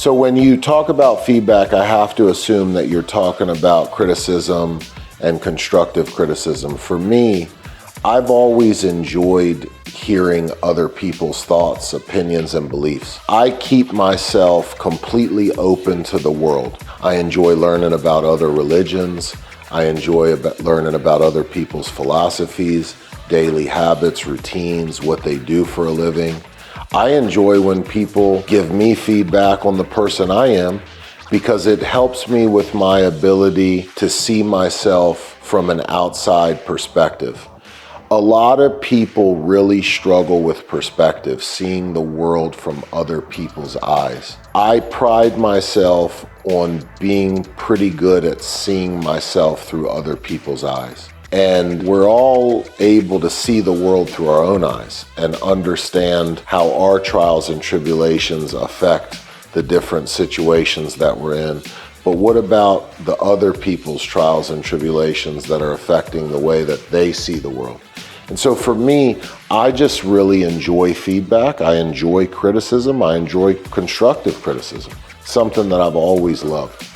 So when you talk about feedback, I have to assume that you're talking about criticism and constructive criticism. For me, I've always enjoyed hearing other people's thoughts, opinions, and beliefs. I keep myself completely open to the world. I enjoy learning about other religions. I enjoy learning about other people's philosophies, daily habits, routines, what they do for a living. I enjoy when people give me feedback on the person I am because it helps me with my ability to see myself from an outside perspective. A lot of people really struggle with perspective, seeing the world from other people's eyes. I pride myself on being pretty good at seeing myself through other people's eyes. And we're all able to see the world through our own eyes and understand how our trials and tribulations affect the different situations that we're in. But what about the other people's trials and tribulations that are affecting the way that they see the world? And so for me, I just really enjoy feedback. I enjoy criticism. I enjoy constructive criticism, something that I've always loved.